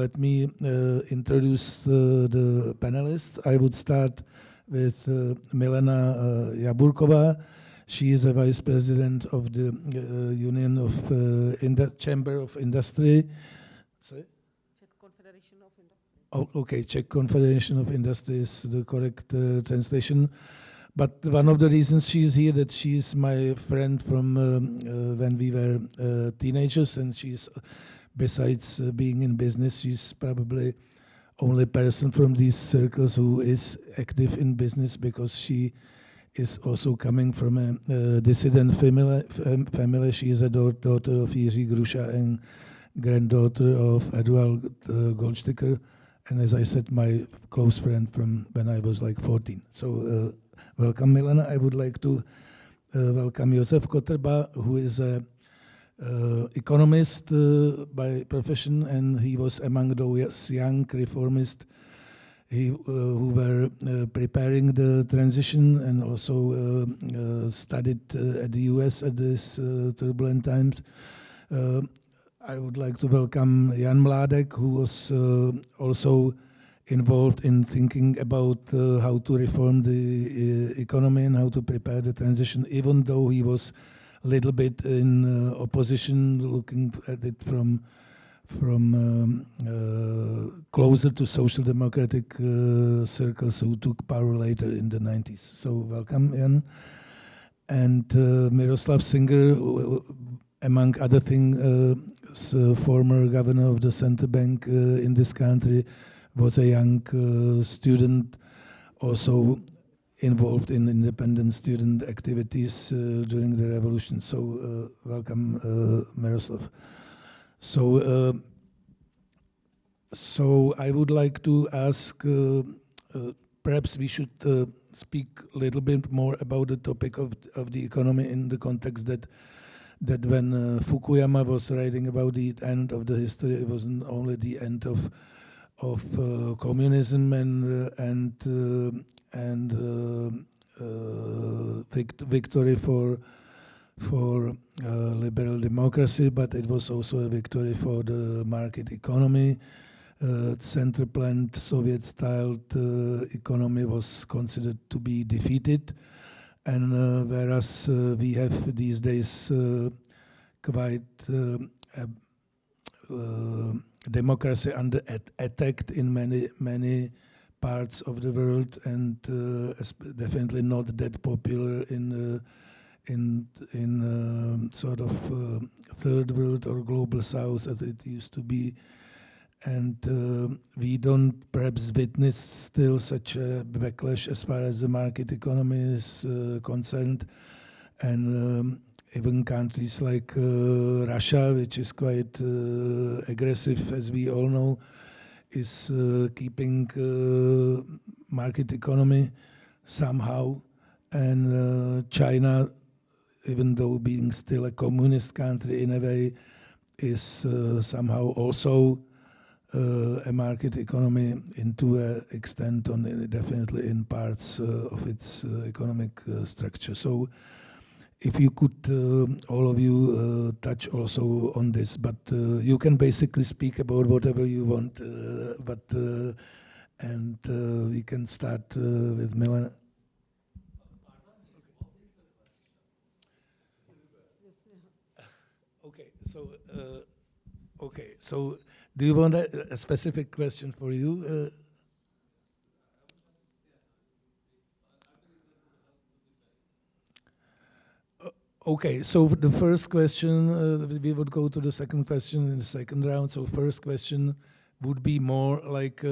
let me introduce the panelists. I would start with Milena Jabůrková. She is a vice president of the Union of Chamber of Industry. Sorry? Czech Confederation of Industry. Oh, okay, Czech Confederation of Industry is the correct translation. But one of the reasons she's here, that she's my friend from when we were teenagers, and she's, besides being in business, she's probably only person from these circles who is active in business, because she is also coming from a dissident family. She is a daughter of Jiří Gruša and granddaughter of Eduard Goldsticker, and as I said, my close friend from when I was like 14. So welcome, Milena. I would like to welcome Josef Kotrba, who is a economist by profession, and he was among those young reformists who were preparing the transition, and also studied at the US at this turbulent times. I would like to welcome Jan Mládek, who was also involved in thinking about how to reform the economy and how to prepare the transition, even though he was a little bit in opposition, looking at it from closer to social democratic circles who took power later in the 90s. So welcome, Jan. And Miroslav Singer, among other things, former governor of the central bank in this country, was a young student, also involved in independent student activities during the revolution. So welcome, Miroslav. So I would like to ask, perhaps we should speak a little bit more about the topic of the economy, in the context that when Fukuyama was writing about the end of the history, it wasn't only the end of communism and victory for liberal democracy, but it was also a victory for the market economy. Center-planned Soviet-styled economy was considered to be defeated, and whereas we have these days quite democracy under attack in many parts of the world, and definitely not that popular in sort of third world or global south as it used to be. And we don't perhaps witness still such a backlash as far as the market economy is concerned. And even countries like Russia, which is quite aggressive, as we all know, is keeping market economy somehow. And China, even though being still a communist country in a way, is somehow also a market economy into an extent, definitely in parts of its economic structure. So if you could, all of you, touch also on this, but you can basically speak about whatever you want, and we can start with Milena. Okay, so do you want a specific question for you? Okay, so the first question, we would go to the second question in the second round. So first question would be more like,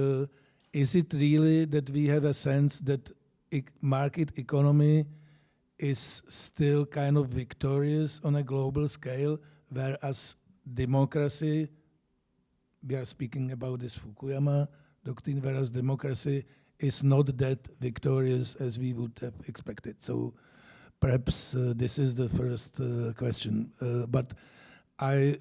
is it really that we have a sense that market economy is still kind of victorious on a global scale, whereas democracy, we are speaking about this Fukuyama doctrine, whereas democracy is not that victorious as we would have expected. So perhaps this is the first question. But the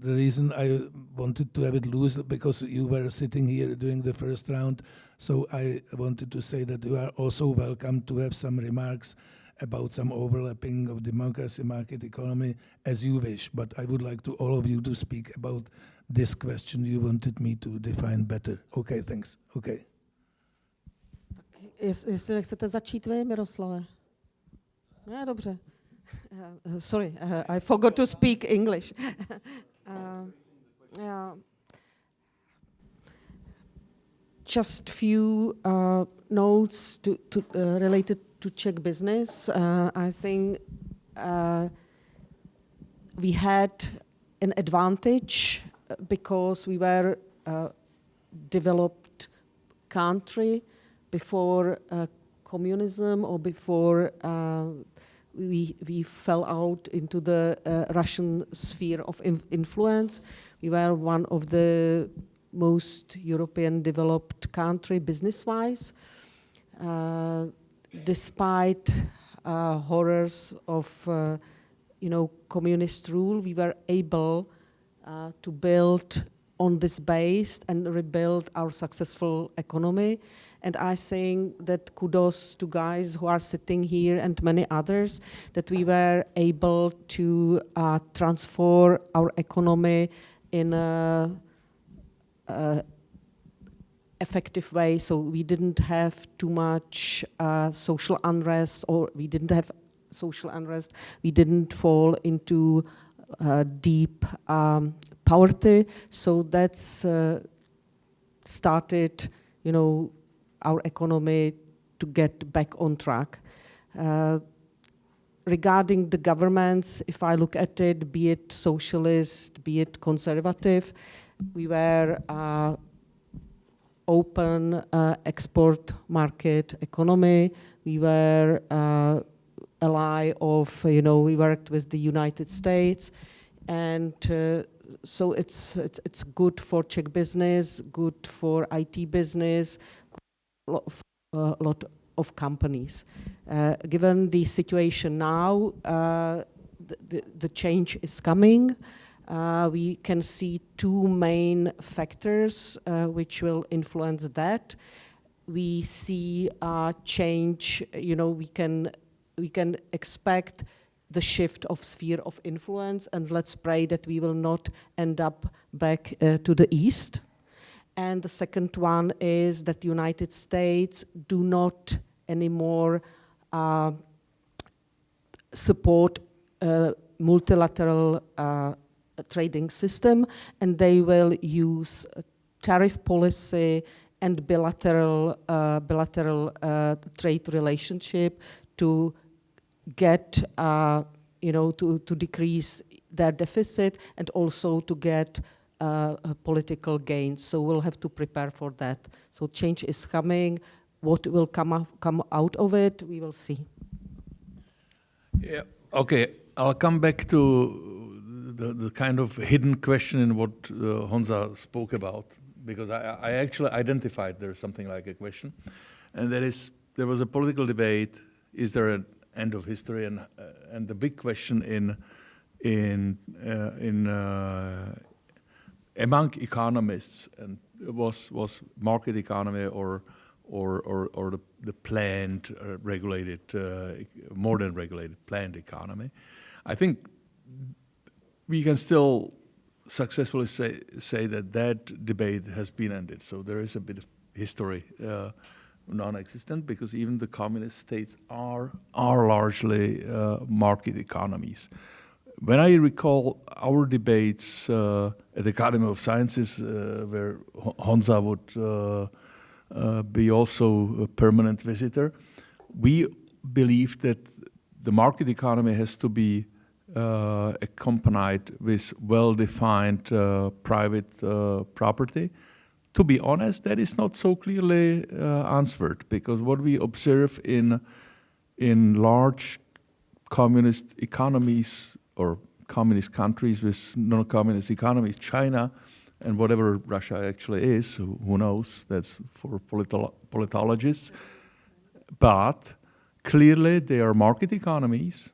reason I wanted to have it loose, because you were sitting here during the first round, so I wanted to say that you are also welcome to have some remarks about some overlapping of democracy, market economy, as you wish. But I would like to all of you to speak about this question you wanted me to define better. Okay, thanks. Okay. Jestli nechcete začít vy, Miroslave. Ne, dobře. Sorry, I forgot to speak English. Yeah. Just few notes to related to Czech business. I think we had an advantage because we were a developed country before communism or before we fell out into the Russian sphere of influence. We were one of the most European developed country business-wise. Despite horrors of communist rule, we were able to build on this base and rebuild our successful economy. And I think that kudos to guys who are sitting here and many others, that we were able to transform our economy in a effective way. So we didn't have too much social unrest, or we didn't have social unrest. We didn't fall into deep poverty. So that's started, our economy to get back on track. Regarding the governments, if I look at it, be it socialist, be it conservative, we were open export market economy. We were ally of, we worked with the United States, and so it's good for Czech business, good for IT business, a lot of companies. Given the situation now, the change is coming. We can see two main factors which will influence that. We see change, we can expect the shift of sphere of influence, and let's pray that we will not end up back to the east. And the second one is that the United States do not anymore support multilateral trading system, and they will use tariff policy and bilateral trade relationship to get, to decrease their deficit and also to get political gains. So we'll have to prepare for that. So change is coming. What will come out of it, we will see. Yeah. Okay. I'll come back to the kind of hidden question in what Honza spoke about, because I actually identified there's something like a question, and that is, there was a political debate: is there an end of history? And the big question among economists and was market economy or the planned regulated, more than regulated, planned economy. I think we can still successfully say that debate has been ended. So there is a bit of history non-existent, because even the communist states are largely market economies. When I recall our debates at the Academy of Sciences, where Honza would be also a permanent visitor, we believe that the market economy has to be accompanied with well-defined private property. To be honest, that is not so clearly answered, because what we observe in large communist economies or communist countries with non-communist economies, China and whatever Russia actually is, who knows, that's for politologists. But clearly they are market economies,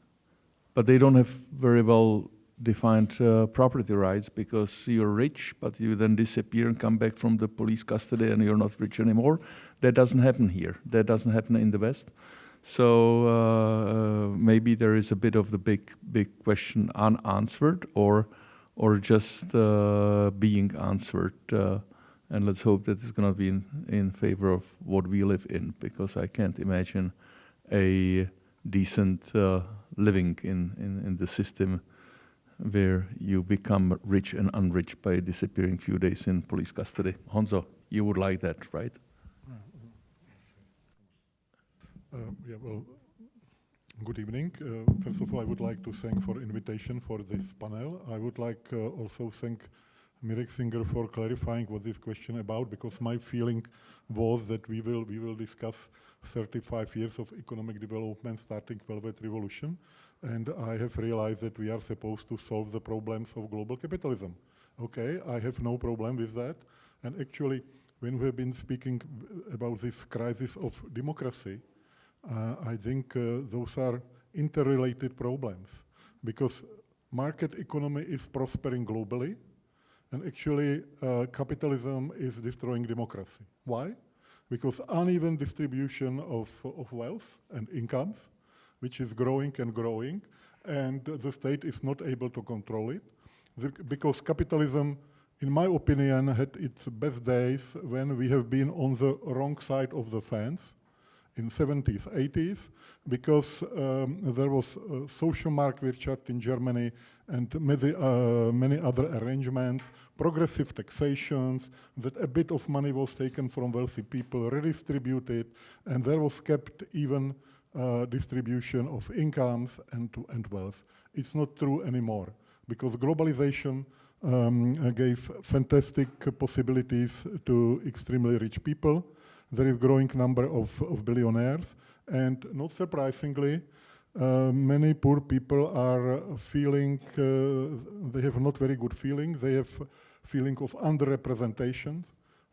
but they don't have very well defined property rights, because you're rich, but you then disappear and come back from the police custody and you're not rich anymore. That doesn't happen here. That doesn't happen in the West. So maybe there is a bit of the big question unanswered, or or just being answered. And let's hope that it's going to be in favor of what we live in, because I can't imagine a decent living in the system where you become rich and unrich by disappearing few days in police custody. Honzo, you would like that, right? Yeah, well, good evening. First of all, I would like to thank for invitation for this panel. I would like also thank Mirek Singer for clarifying what this question about, because my feeling was that we will discuss 35 years of economic development starting Velvet Revolution, and I have realized that we are supposed to solve the problems of global capitalism. Okay, I have no problem with that, and actually, when we have been speaking about this crisis of democracy, I think those are interrelated problems, because market economy is prospering globally, and actually capitalism is destroying democracy. Why? Because uneven distribution of wealth and incomes, which is growing and growing, and the state is not able to control it. Because capitalism, in my opinion, had its best days when we have been on the wrong side of the fence, in 70s, 80s, because there was social Marktwirtschaft in Germany and many other arrangements, progressive taxations, that a bit of money was taken from wealthy people, redistributed, and there was kept even distribution of incomes and wealth. It's not true anymore, because globalization gave fantastic possibilities to extremely rich people. There is growing number of billionaires, and not surprisingly, many poor people are feeling, they have not very good feelings, they have feeling of underrepresentation,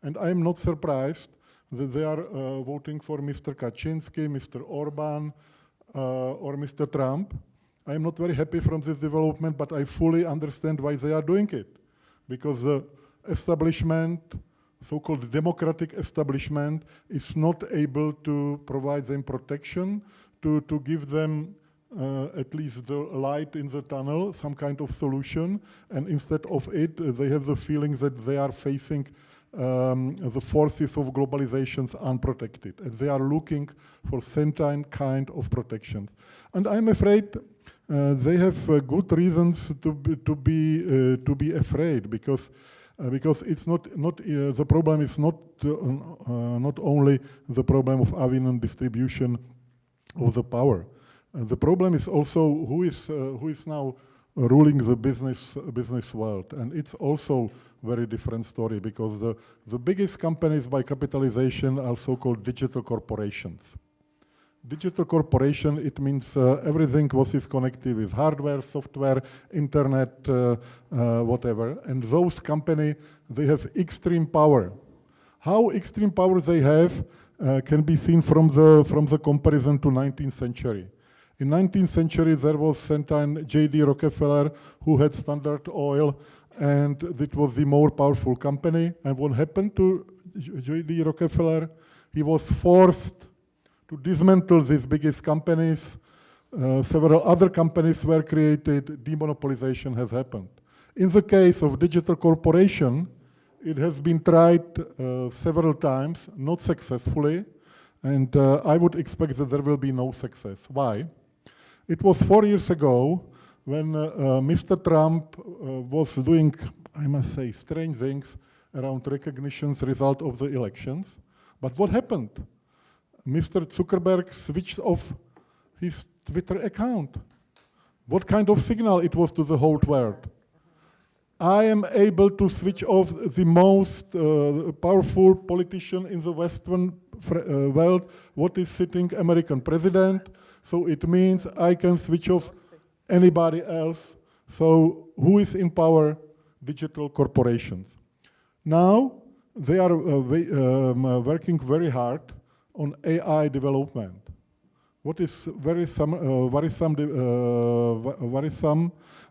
and I am not surprised that they are voting for Mr. Kaczynski, Mr. Orban, or Mr. Trump. I am not very happy from this development, but I fully understand why they are doing it, because the establishment, so-called democratic establishment, is not able to provide them protection, to give them at least the light in the tunnel, some kind of solution, and instead of it, they have the feeling that they are facing the forces of globalization unprotected, and they are looking for certain kind of protection. And I'm afraid they have good reasons to be afraid, because it's not the problem is not only the problem of uneven distribution of the power. The problem is also who is now ruling the business world, and it's also very different story, because the biggest companies by capitalization are so-called digital corporations. Digital corporation, it means everything what is connected with hardware, software, internet, whatever. And those companies, they have extreme power. How extreme power they have can be seen from the comparison to 19th century. In 19th century, there was certain J.D. Rockefeller who had Standard Oil, and it was the more powerful company. And what happened to J.D. Rockefeller? He was forced to dismantle these biggest companies. Several other companies were created, demonopolization has happened. In the case of digital corporation, it has been tried several times, not successfully, and I would expect that there will be no success. Why? It was 4 years ago when Mr. Trump was doing, I must say, strange things around recognition's result of the elections. But what happened? Mr. Zuckerberg switched off his Twitter account. What kind of signal it was to the whole world? I am able to switch off the most powerful politician in the Western world, what is sitting American president, so it means I can switch off anybody else. So who is in power? Digital corporations. Now they are working very hard on AI development. What is worrisome,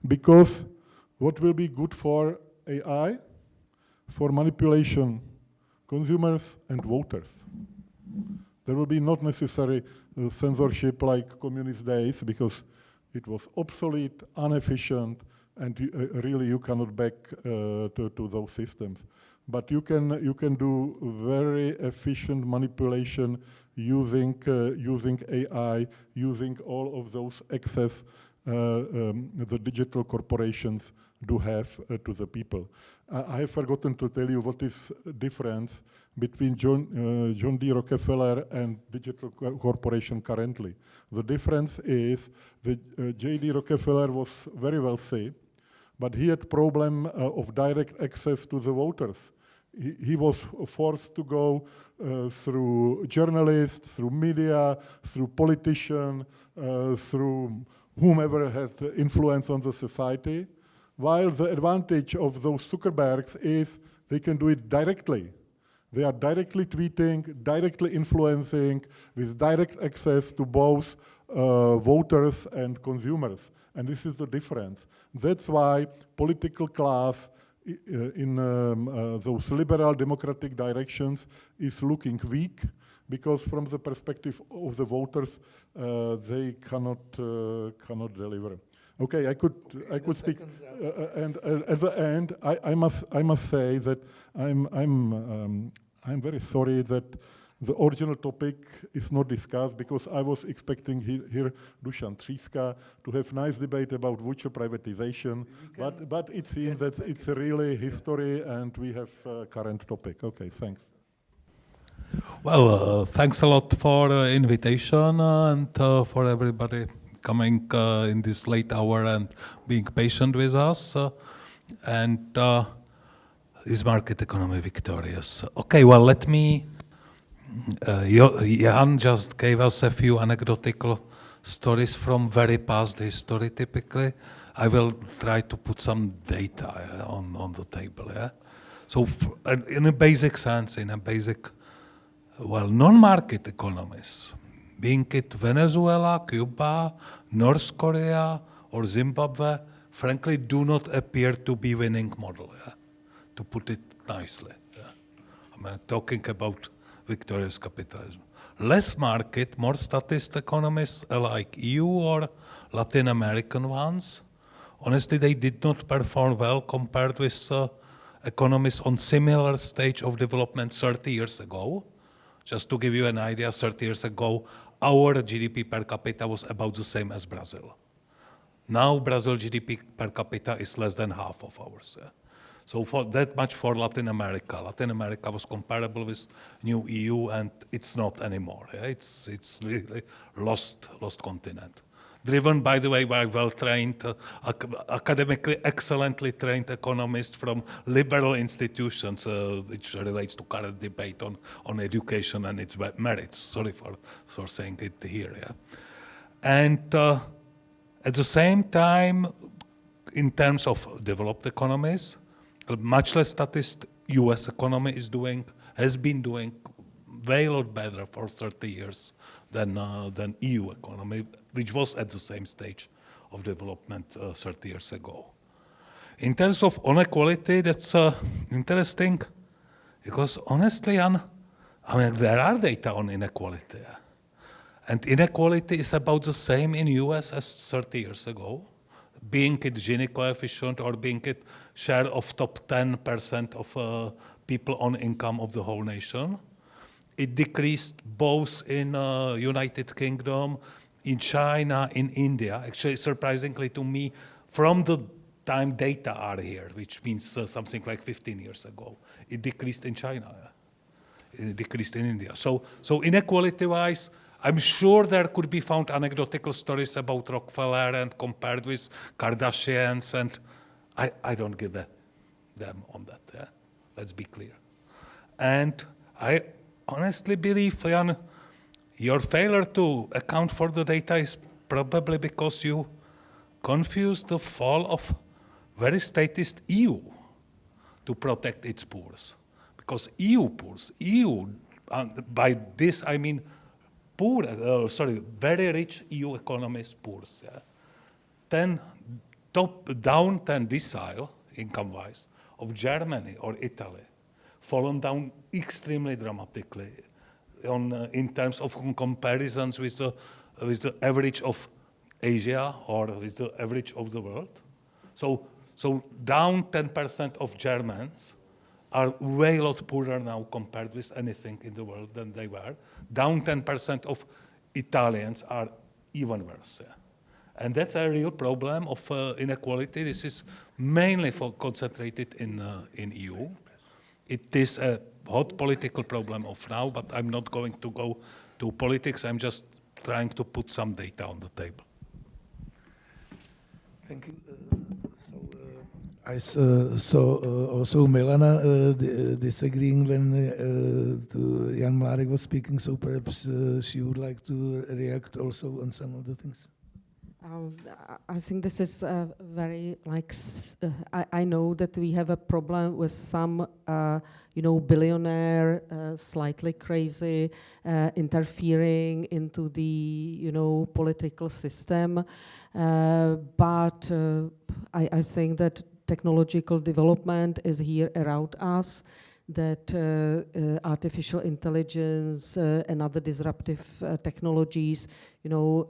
because what will be good for AI? For manipulation, consumers and voters. There will be not necessary censorship like communist days, because it was obsolete, inefficient, and really you cannot back to those systems. But you can do very efficient manipulation using AI, using all of those access the digital corporations do have to the people. I have forgotten to tell you what is the difference between John D. Rockefeller and digital corporation currently. The difference is that J.D. Rockefeller was very wealthy, but he had problem of direct access to the voters. He was forced to go through journalists, through media, through politicians, through whomever had influence on the society, while the advantage of those Zuckerbergs is they can do it directly. They are directly tweeting, directly influencing, with direct access to both voters and consumers. And this is the difference. That's why political class in those liberal democratic directions is looking weak, because from the perspective of the voters, they cannot deliver. Okay, I could speak, and at the end, I must say that I'm very sorry that the original topic is not discussed, because I was expecting here Dusan Tříska to have nice debate about voucher privatization, but it seems that it's really history and we have current topic. Okay, thanks. Well, thanks a lot for the invitation and for everybody coming in this late hour and being patient with us. Is market economy victorious? Okay, well, let me... Jan just gave us a few anecdotal stories from very past history, typically. I will try to put some data on the table. Yeah? So in a basic sense, non-market economies, being it Venezuela, Cuba, North Korea, or Zimbabwe, frankly, do not appear to be winning model, yeah? To put it nicely. Yeah? I'm talking about victorious capitalism. Less market, more statist economies like EU or Latin American ones, honestly, they did not perform well compared with economies on similar stage of development 30 years ago. Just to give you an idea, 30 years ago, our GDP per capita was about the same as Brazil. Now Brazil GDP per capita is less than half of ours. Yeah? So for that much for Latin America. Latin America was comparable with new EU, and it's not anymore. Yeah? It's really lost continent. Driven, by the way, by well-trained, academically excellently trained economists from liberal institutions, which relates to current debate on education and its merits. Sorry for saying it here. Yeah? And at the same time, in terms of developed economies, much less statist US economy has been doing way a lot better for 30 years than EU economy, which was at the same stage of development 30 years ago. In terms of inequality, that's interesting, because honestly, there are data on inequality. And inequality is about the same in US as 30 years ago, being it Gini coefficient or being it share of top 10% of people on income of the whole nation. It decreased both in United Kingdom, in China, in India. Actually, surprisingly to me, from the time data are here, which means something like 15 years ago, it decreased in China. It decreased in India. So inequality-wise, I'm sure there could be found anecdotal stories about Rockefeller and compared with Kardashians, and I don't give a damn on that. Yeah? Let's be clear. And I honestly believe, Jan, your failure to account for the data is probably because you confused the fall of very statist EU to protect its poor. Because EU poor, by this I mean very rich EU economies poor. Yeah? Then down 10 decile, income-wise, of Germany or Italy, fallen down extremely dramatically in terms of comparisons with the average of Asia or with the average of the world. So down 10% of Germans are way a lot poorer now compared with anything in the world than they were. Down 10% of Italians are even worse. Yeah. And that's a real problem of inequality. This is mainly concentrated in EU. It is a hot political problem of now, but I'm not going to go to politics. I'm just trying to put some data on the table. Thank you. I saw also Milena disagreeing when Jan Mládek was speaking, so perhaps she would like to react also on some of the things. I think this is very like I know that we have a problem with some billionaire slightly crazy interfering into the political system, but I think that technological development is here around us, that artificial intelligence and other disruptive technologies,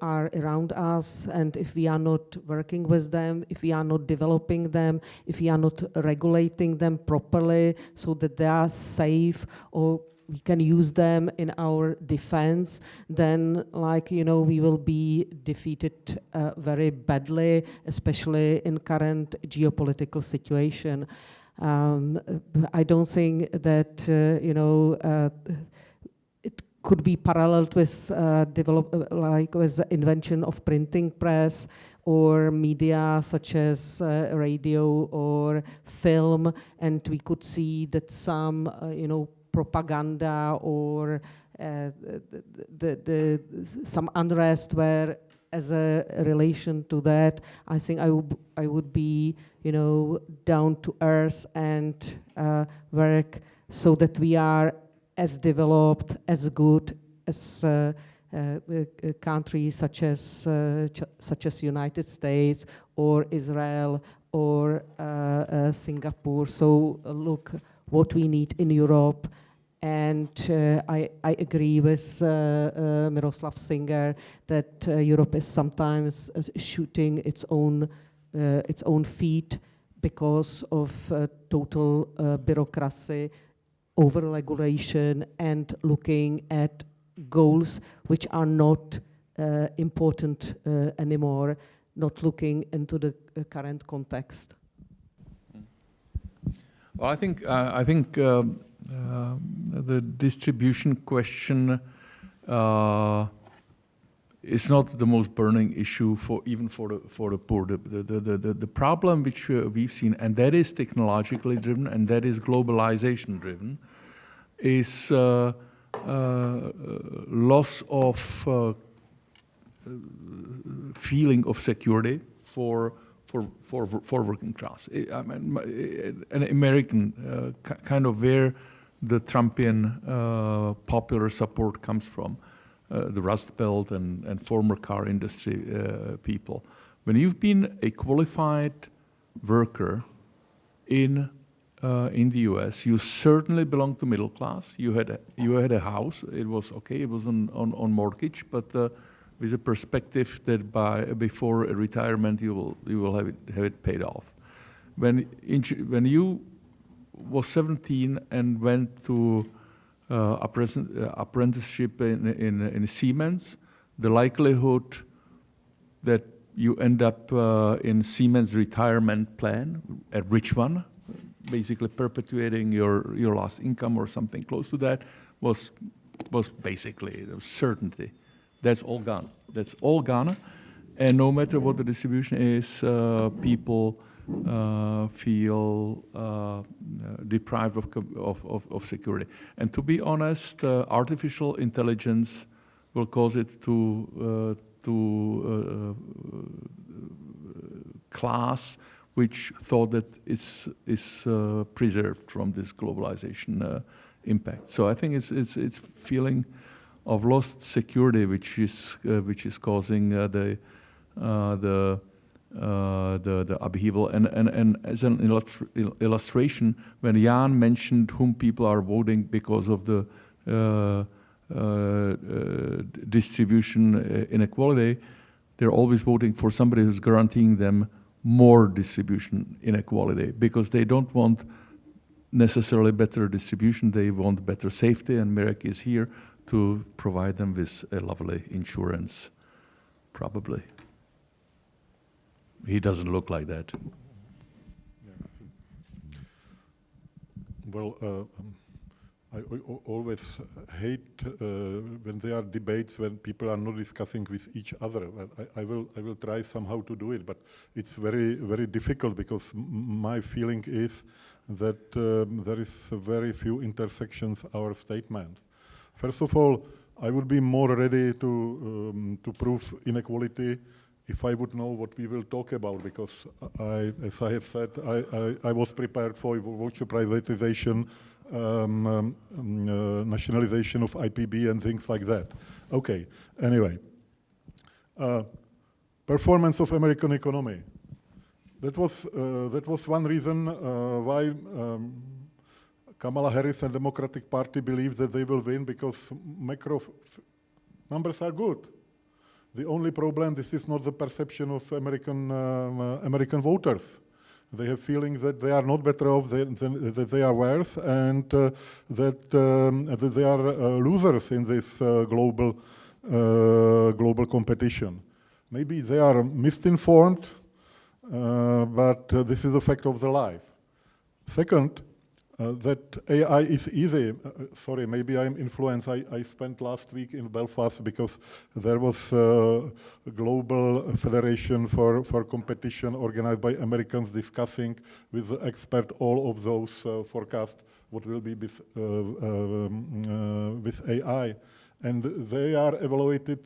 are around us, and if we are not working with them, if we are not developing them, if we are not regulating them properly so that they are safe or we can use them in our defense, then we will be defeated very badly, especially in current geopolitical situation. I don't think that it could be paralleled with with the invention of printing press or media such as radio or film, and we could see that some propaganda or some unrest were as a relation to that. I think I would be down to earth and work so that we are as developed, as good as countries such as United States or Israel or Singapore. So look what we need in Europe. And I agree with Miroslav Singer that Europe is sometimes shooting its own feet because of total bureaucracy, over-regulation, and looking at goals which are not important anymore, not looking into the current context. Well, I think the distribution question is not the most burning issue for the poor. The problem which we've seen, and that is technologically driven and that is globalization driven, is loss of feeling of security for working class. I mean, an American kind of where the Trumpian popular support comes from, the Rust Belt and former car industry people. When you've been a qualified worker in the U.S., you certainly belong to middle class. You had a house. It was okay. It was on mortgage, but with a perspective that before a retirement you will have it paid off. When you was 17 and went to apprenticeship in Siemens, the likelihood that you end up in Siemens retirement plan, a rich one, basically perpetuating your last income or something close to that, was basically a certainty. That's all gone. That's all gone. And no matter what the distribution is, people feel deprived of security. And to be honest, artificial intelligence will cause it to class which thought that is preserved from this globalization impact. So I think it's feeling of lost security which is causing the upheaval. And as an illustration, when Jan mentioned whom people are voting because of the distribution inequality, they're always voting for somebody who's guaranteeing them more distribution inequality, because they don't want necessarily better distribution, they want better safety, and Mirek is here to provide them with a lovely insurance, probably. He doesn't look like that. Well, I always hate when there are debates when people are not discussing with each other. I will try somehow to do it, but it's very, very difficult because my feeling is that there is very few intersections our statements. First of all, I would be more ready to prove inequality if I would know what we will talk about, because as I have said, I was prepared for voucher privatization, nationalization of IPB and things like that. Okay, anyway. Performance of American economy. That was one reason why Kamala Harris and Democratic Party believe that they will win, because macro numbers are good. The only problem, this is not the perception of American voters. They have feelings that they are not better off that they are worse, and that they are losers in this global competition. Maybe they are misinformed, but this is a fact of the life. Second, that AI is easy. Sorry, maybe I'm influenced. I spent last week in Belfast because there was a global federation for competition organized by Americans discussing with the expert all of those forecasts what will be with AI. And they are evaluated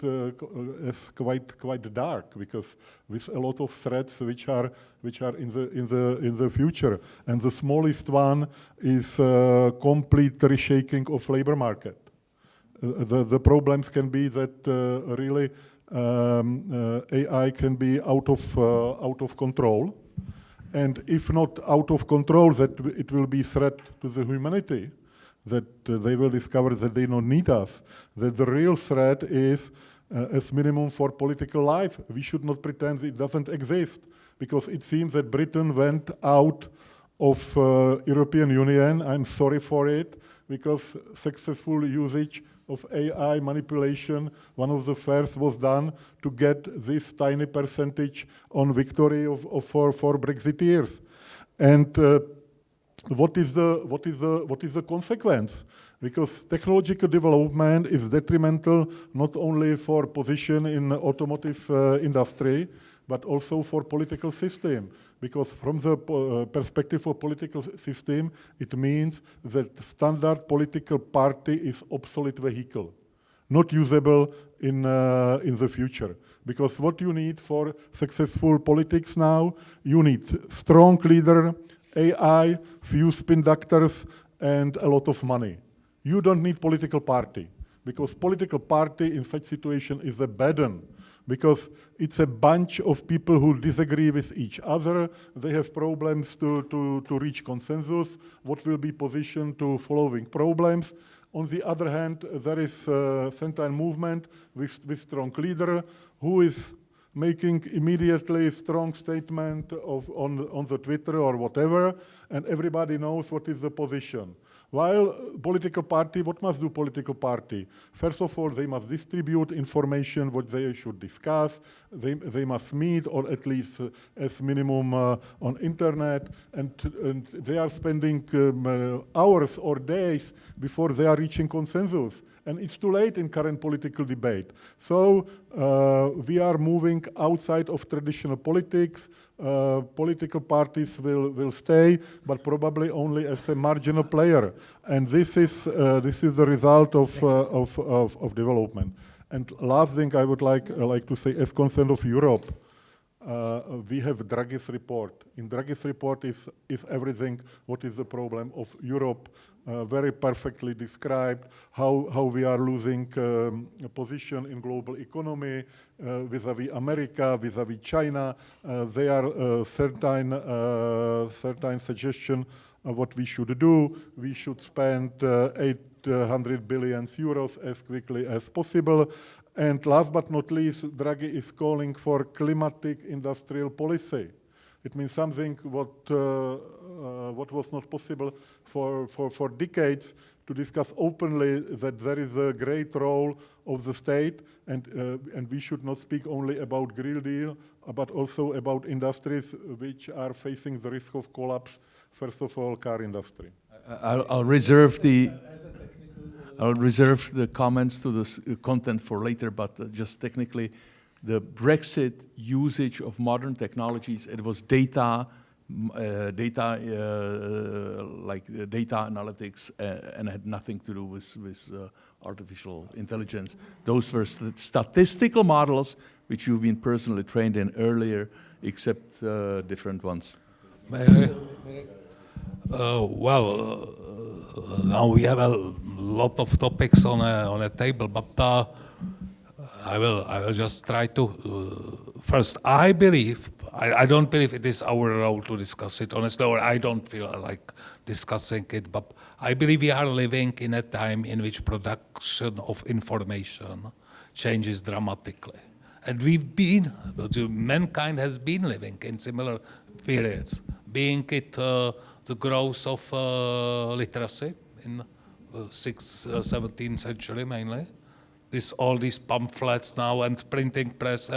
as quite dark, because with a lot of threats which are in the future. And the smallest one is complete reshaking of labor market. The problems can be that really AI can be out of control, and if not out of control, that it will be threat to the humanity. That they will discover that they don't need us, that the real threat is, as minimum, for political life. We should not pretend it doesn't exist, because it seems that Britain went out of European Union. I'm sorry for it, because successful usage of AI manipulation, one of the first was done to get this tiny percentage on victory for Brexiteers. And what is the consequence? Because technological development is detrimental not only for position in automotive industry, but also for political system. Because from the perspective of political system, it means that standard political party is obsolete vehicle, not usable in the future. Because what you need for successful politics now, you need strong leader, AI, few spin doctors, and a lot of money. You don't need political party, because political party in such situation is a burden, because it's a bunch of people who disagree with each other. They have problems to reach consensus. What will be position to following problems? On the other hand, there is a Sentai movement with strong leader who is making immediately strong statement on the Twitter or whatever, and everybody knows what is the position. While political party, what must do political party? First of all, they must distribute information what they should discuss. They must meet, or at least as minimum on internet, and they are spending hours or days before they are reaching consensus. And it's too late in current political debate. So we are moving outside of traditional politics. Political parties will stay, but probably only as a marginal player. And this is the result of development. And last thing I would like to say, as concern of Europe, we have Draghi's report. In Draghi's report is everything what is the problem of Europe, very perfectly described, how we are losing a position in global economy vis-à-vis America, vis-à-vis China. There are certain suggestion of what we should do. We should spend 800 billion euros as quickly as possible. And last but not least, Draghi is calling for climatic industrial policy. It means something what was not possible for decades, to discuss openly that there is a great role of the state, and we should not speak only about Green Deal, but also about industries which are facing the risk of collapse. First of all, car industry. I'll reserve the comments to the content for later, but just technically, the Brexit usage of modern technologies, it was data analytics, and had nothing to do with artificial intelligence. Those were statistical models which you've been personally trained in earlier, except different ones. Now we have a lot of topics on a table, but I will just try to. First, I don't believe it is our role to discuss it, honestly, or I don't feel like discussing it, but I believe we are living in a time in which production of information changes dramatically. And mankind has been living in similar periods, being it the growth of literacy in 17th century mainly, all these pamphlets now and printing press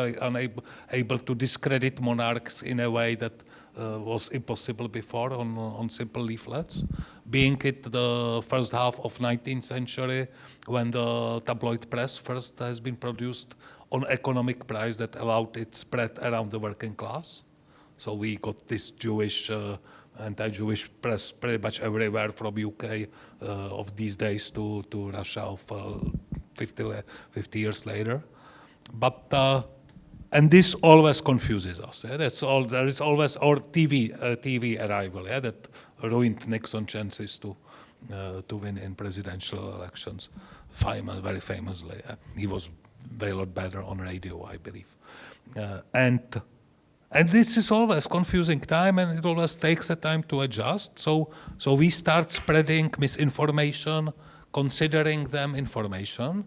able to discredit monarchs in a way that was impossible before on simple leaflets. Being it the first half of 19th century when the tabloid press first has been produced on economic price that allowed it spread around the working class. So we got this Jewish, anti-Jewish press pretty much everywhere from UK of these days to Russia of 50 years later. But and this always confuses us. Yeah? That's all. There is always our TV arrival, yeah, that ruined Nixon's chances to win in presidential elections. Very famously, he was a lot better on radio, I believe. And this is always confusing time, and it always takes a time to adjust. So we start spreading misinformation, considering them information,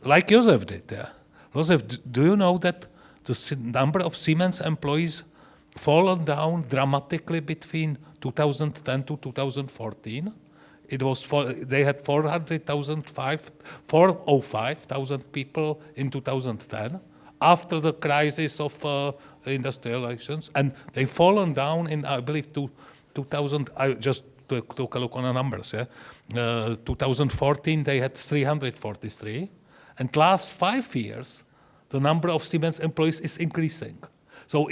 like Josef did. Yeah. Josef, do you know that the number of Siemens employees fallen down dramatically between 2010 to 2014? It was they had 405,000 people in 2010 after the crisis of industrial relations, and they've fallen down in, I believe, 2000. I just took a look on the numbers. Yeah, 2014 they had 343, and last 5 years the number of Siemens employees is increasing. So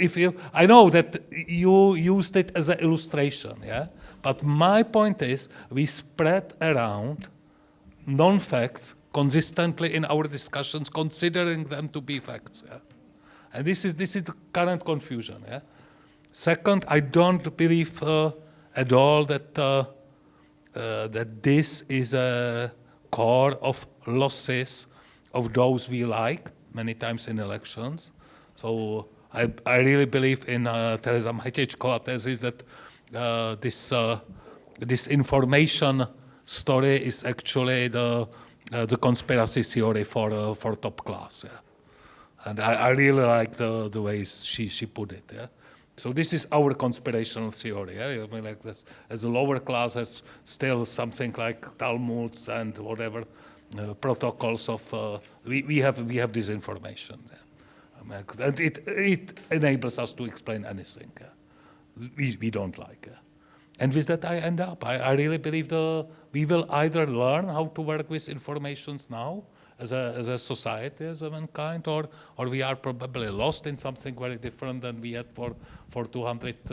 I know that you used it as an illustration, yeah. But my point is, we spread around non-facts consistently in our discussions, considering them to be facts. Yeah? And this is the current confusion. Yeah? Second, I don't believe at all that that this is a core of losses of those we like many times in elections. So I really believe in Teresa Macháčková thesis that this information story is actually the conspiracy theory for top class. Yeah? And I really like the way she put it. Yeah? So this is our conspirational theory. Yeah? I mean, like this, as a lower class has still something like Talmuds and whatever protocols of we have this information. Yeah? I mean, and it enables us to explain anything. Yeah? We don't like. Yeah? And with that, I end up. I really believe we will either learn how to work with informations now as a society, as a mankind, or we are probably lost in something very different than we had for 200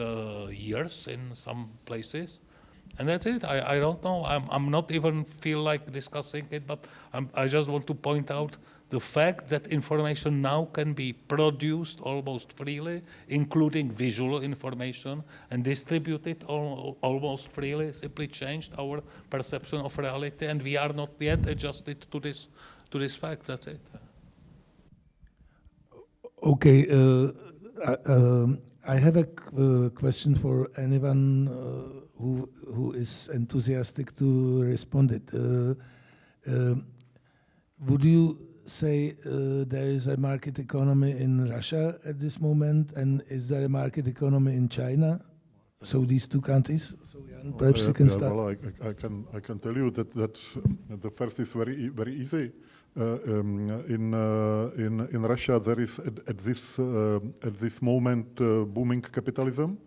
years in some places. And that's it. I don't know. I'm not even feel like discussing it, but I just want to point out the fact that information now can be produced almost freely, including visual information, and distributed almost freely, simply changed our perception of reality, and we are not yet adjusted to this fact. That's it. Okay. I have a question for anyone who is enthusiastic to respond it. Would you say there is a market economy in Russia at this moment, and is there a market economy in China? So these two countries. So Jan, perhaps you can start. Well, I can tell you that the first is very easy. In Russia, there is at this moment booming capitalism,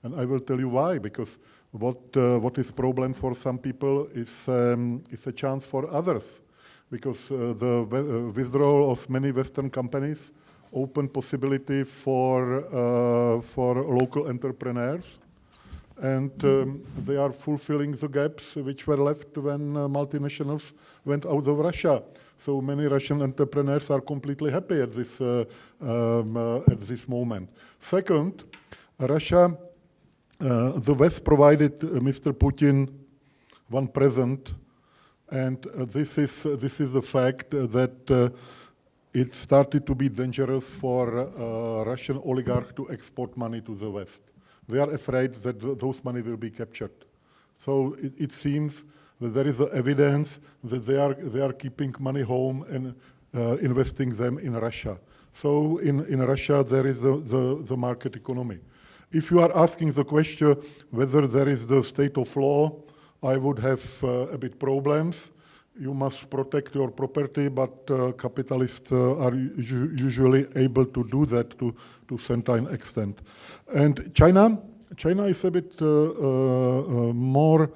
and I will tell you why. Because what is problem for some people is a chance for others. Because the withdrawal of many Western companies open possibility for local entrepreneurs, and they are fulfilling the gaps which were left when multinationals went out of Russia. So many Russian entrepreneurs are completely happy at this moment. Second, Russia, the West provided Mr. Putin one present. And this is the fact that it started to be dangerous for Russian oligarchs to export money to the West. They are afraid that those money will be captured. So it seems that there is evidence that they are keeping money home and investing them in Russia. So in Russia there is the market economy. If you are asking the question whether there is the state of law, I would have a bit problems. You must protect your property, but capitalists are usually able to do that to certain extent. And China is a bit more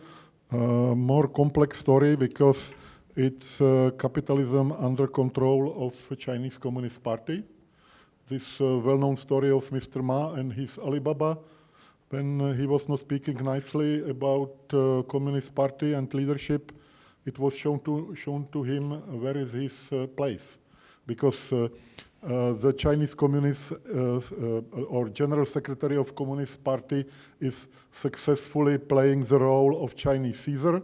complex story because it's capitalism under control of Chinese Communist Party. This well-known story of Mr. Ma and his Alibaba, when he was not speaking nicely about Communist Party and leadership, it was shown to him where is his place, because the Chinese Communist or General Secretary of Communist Party is successfully playing the role of Chinese Caesar,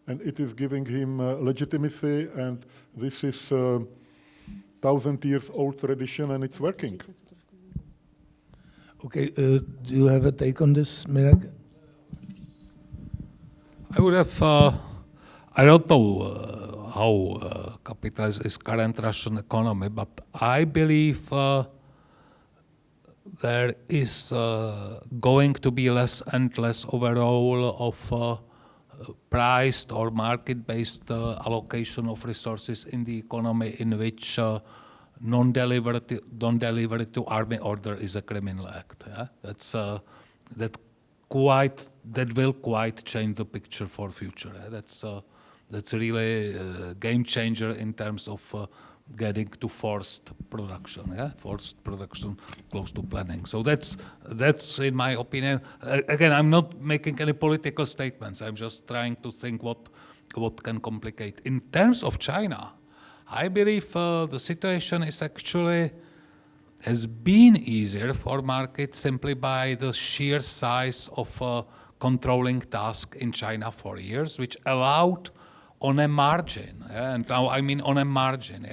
and it is giving him legitimacy, and this is 1,000 years old tradition, and it's working. Okay, do you have a take on this, Mirek? I would have, I don't know how capitalist is current Russian economy, but I believe there is going to be less and less overall of priced or market-based allocation of resources in the economy in which non-delivery to army order is a criminal act. Yeah? That will quite change the picture for future. Yeah? That's really a game changer in terms of getting to forced production. Yeah? Forced production close to planning. So that's in my opinion. Again, I'm not making any political statements. I'm just trying to think what can complicate. In terms of China, I believe the situation has been easier for markets simply by the sheer size of controlling task in China for years, which allowed on a margin, and now I mean on a margin.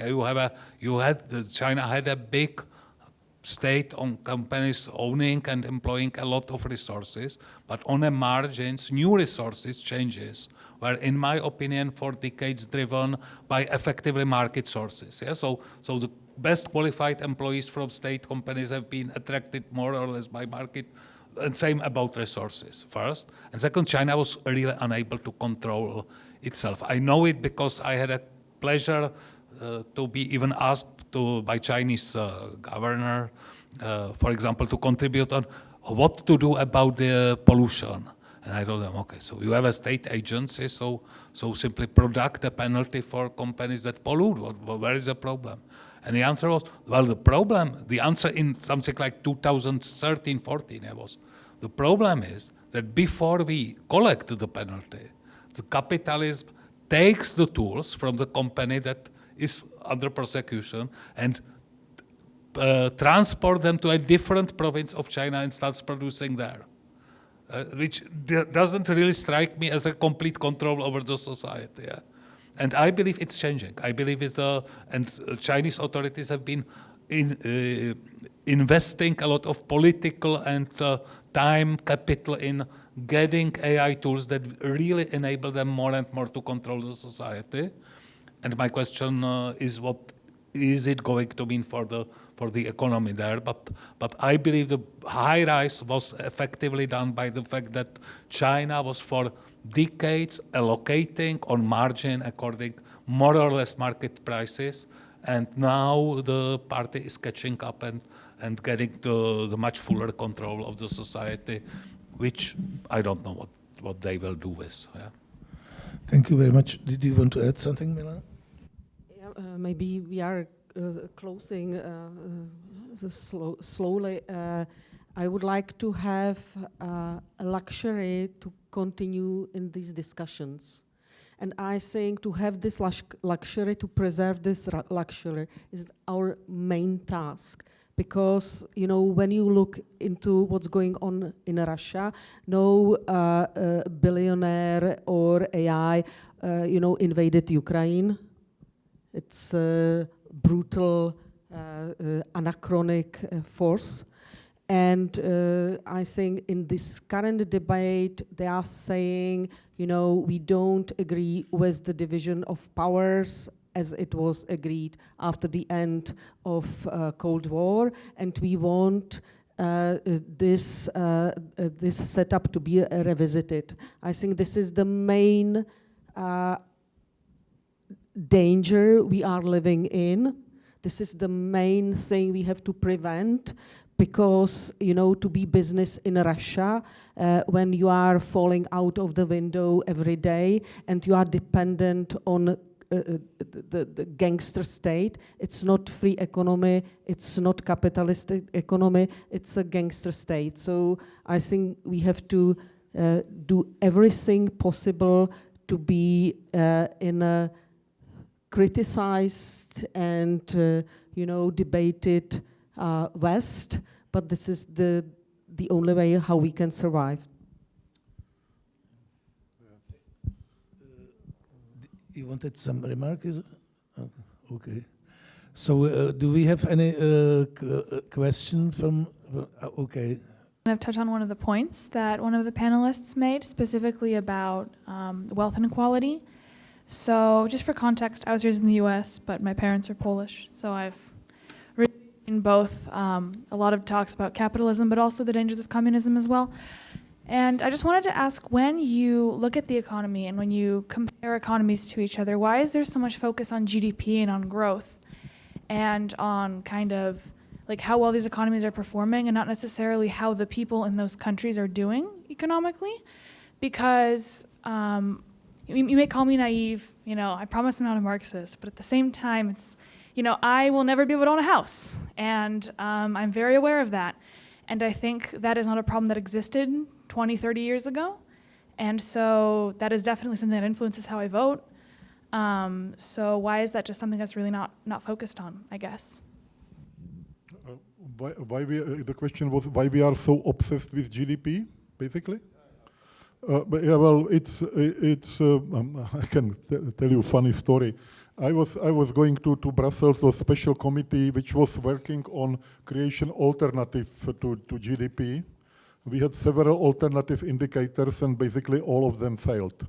China had a big state-owned companies owning and employing a lot of resources, but on a margins, new resources changes were, in my opinion, for decades driven by effectively market sources. Yeah? So the best qualified employees from state companies have been attracted more or less by market, and same about resources, first. And second, China was really unable to control itself. I know it because I had a pleasure to be even asked by Chinese governor, for example, to contribute on what to do about the pollution. And I told them, okay, so you have a state agency, so simply product a penalty for companies that pollute. Where is the problem? And the answer was, well, the answer in something like 2013-14 was, the problem is that before we collect the penalty, the capitalism takes the tools from the company that is under prosecution and transport them to a different province of China and starts producing there. Which doesn't really strike me as a complete control over the society. Yeah? And I believe it's changing. I believe Chinese authorities have been investing a lot of political and time capital in getting AI tools that really enable them more and more to control the society. And my question is, what is it going to mean for the economy there? But I believe the high rise was effectively done by the fact that China was for decades allocating on margin according more or less market prices, and now the party is catching up and getting the much fuller control of the society, which I don't know what they will do with. Yeah. Thank you very much. Did you want to add something, Milena? Yeah, maybe we are closing slowly. I would like to have a luxury to continue in these discussions. And I think to have this luxury, to preserve this luxury, is our main task. Because, you know, when you look into what's going on in Russia, no billionaire or AI, invaded Ukraine. It's a brutal, anachronic force. And I think in this current debate, they are saying, we don't agree with the division of powers as it was agreed after the end of Cold War, and we want this setup to be revisited. I think this is the main danger we are living in. This is the main thing we have to prevent, because, to be business in Russia, when you are falling out of the window every day and you are dependent on the gangster state, it's not free economy, it's not capitalistic economy, it's a gangster state. So I think we have to do everything possible to be in a criticized and debated West, but this is the only way how we can survive. You wanted some remark? Okay. So do we have any question from? Okay. I've touched on one of the points that one of the panelists made, specifically about wealth inequality. So just for context, I was raised in the US, but my parents are Polish, so I've read in both a lot of talks about capitalism, but also the dangers of communism as well. And I just wanted to ask, when you look at the economy and when you compare economies to each other, why is there so much focus on GDP and on growth and on kind of like how well these economies are performing, and not necessarily how the people in those countries are doing economically? Because you may call me naive, I promise I'm not a Marxist, but at the same time, it's, I will never be able to own a house, and I'm very aware of that. And I think that is not a problem that existed 20, 30 years ago. And so that is definitely something that influences how I vote. So why is that just something that's really not focused on, I guess? The question was why we are so obsessed with GDP, basically? But yeah, well, it's I can tell you a funny story. I was going to Brussels to a special committee which was working on creation alternative to GDP. We had several alternative indicators, and basically all of them failed.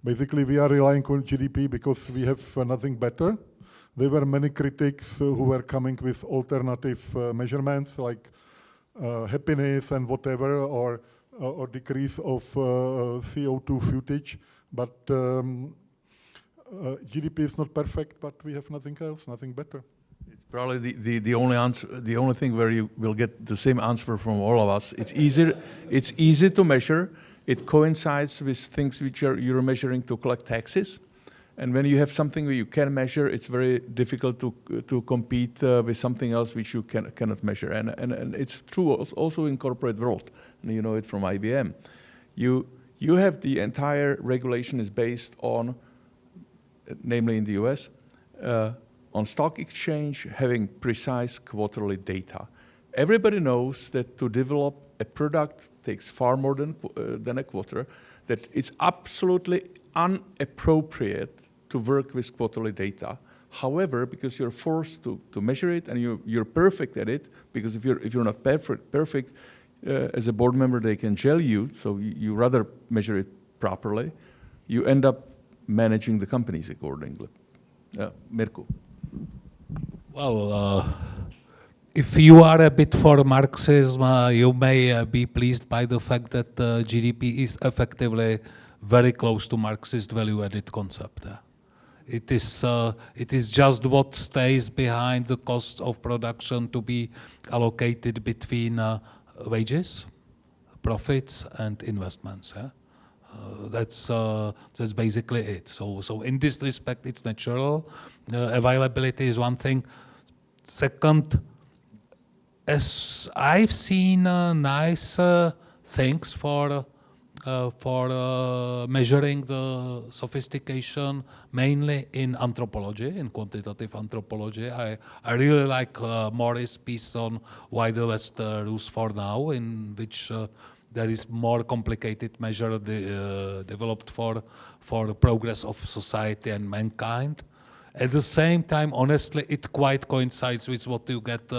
Basically, we are relying on GDP because we have nothing better. There were many critics who were coming with alternative measurements like happiness and whatever, or decrease of CO2 footage, but GDP is not perfect, but we have nothing else, nothing better. It's probably the only answer, the only thing where you will get the same answer from all of us. It's easy to measure. It coincides with things which you're measuring to collect taxes. And when you have something where you can measure, it's very difficult to compete with something else which you cannot measure. And it's true also in corporate world. And you know it from IBM. You have the entire regulation is based on, namely in the US, on stock exchange having precise quarterly data. Everybody knows that to develop a product takes far more than a quarter, that it's absolutely inappropriate to work with quarterly data. However, because you're forced to measure it and you're perfect at it, because if you're not perfect, as a board member they can jail you, so you rather measure it properly, you end up managing the companies accordingly. Mirko. Well, if you are a bit for Marxism, you may be pleased by the fact that GDP is effectively very close to Marxist value-added concept. It is just what stays behind the costs of production to be allocated between wages, profits, and investments. That's basically it. So in this respect, it's natural. Availability is one thing. Second, as I've seen nice things for measuring the sophistication, mainly in anthropology, in quantitative anthropology. I really like Morris' piece on why the West rules for now, in which there is more complicated measure developed for progress of society and mankind. At the same time, honestly, it quite coincides with what you get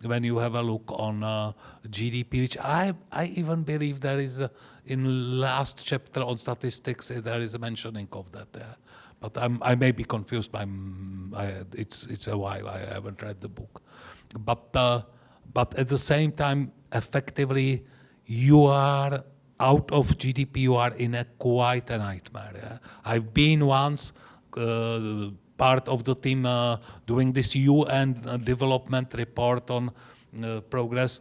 when you have a look on GDP, which I even believe there is, in last chapter on statistics, there is a mentioning of that. But I may be confused. It's a while I haven't read the book. But at the same time, effectively, you are out of GDP. You are in quite a nightmare. I've been once part of the team doing this UN development report on progress.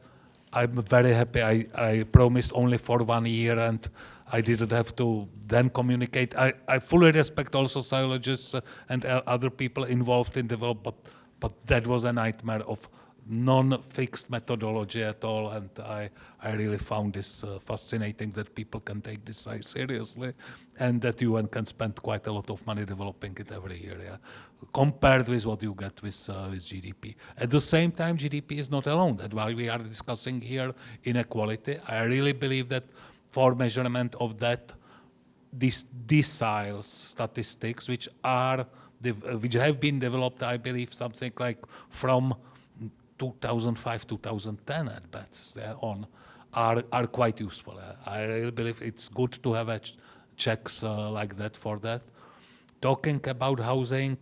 I'm very happy. I promised only for 1 year and I didn't have to then communicate. I fully respect also sociologists and other people involved in development, but that was a nightmare of non-fixed methodology at all, and I really found this fascinating that people can take this seriously and that UN can spend quite a lot of money developing it every year, compared with what you get with GDP. At the same time, GDP is not alone. That's why we are discussing here inequality. I really believe that for measurement of that, these deciles statistics, which have been developed, I believe, something like from 2005, 2010 at best, on are quite useful. I really believe it's good to have checks like that for that. Talking about housing,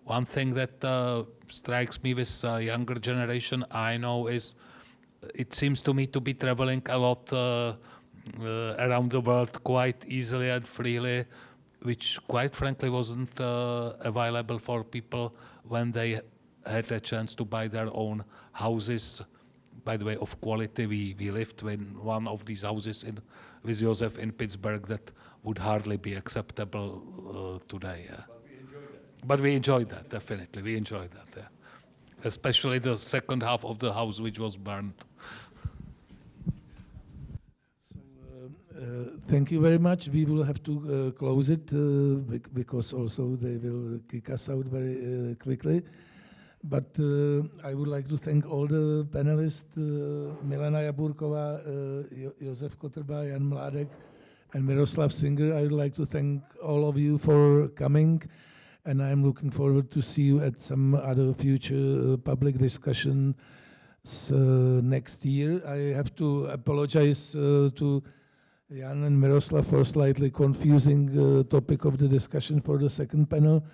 one thing that strikes me with younger generation I know is it seems to me to be traveling a lot around the world quite easily and freely, which quite frankly wasn't available for people when they had a chance to buy their own houses. By the way, of quality, we lived in one of these houses with Josef in Pittsburgh that would hardly be acceptable today. But we enjoyed that, definitely. We enjoyed that, especially the second half of the house, which was burned. Thank you very much. We will have to close it because also they will kick us out very quickly. But I would like to thank all the panelists, Milena Jabůrková, Josef Kotrba, Jan Mládek, and Miroslav Singer. I would like to thank all of you for coming, and I'm looking forward to see you at some other future public discussions next year. I have to apologize to Jan and Miroslav for slightly confusing topic of the discussion for the second panel.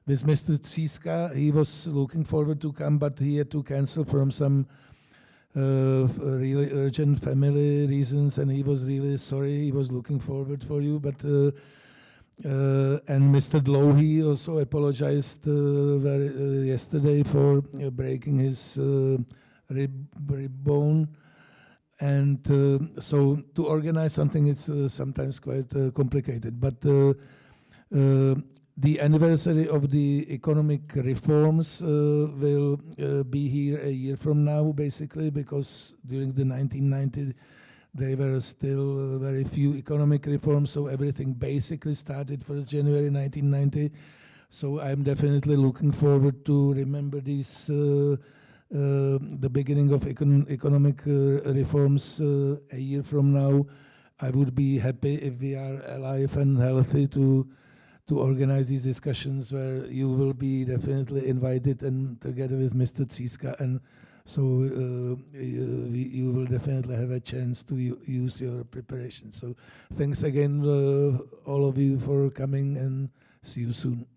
With Mr. Tříska, he was looking forward to come, but he had to cancel from some really urgent family reasons, and he was really sorry. He was looking forward for you, but and Mr. Dlouhý also apologized yesterday for breaking his rib bone, and so to organize something, it's sometimes quite complicated, but. The anniversary of the economic reforms will be here a year from now, basically, because during the 1990s, there were still very few economic reforms, so everything basically started 1st January 1990. So I'm definitely looking forward to remember these, the beginning of economic reforms a year from now. I would be happy if we are alive and healthy to organize these discussions where you will be definitely invited and together with Mr. Tříska, and so you will definitely have a chance to use your preparation. So thanks again all of you for coming, and see you soon.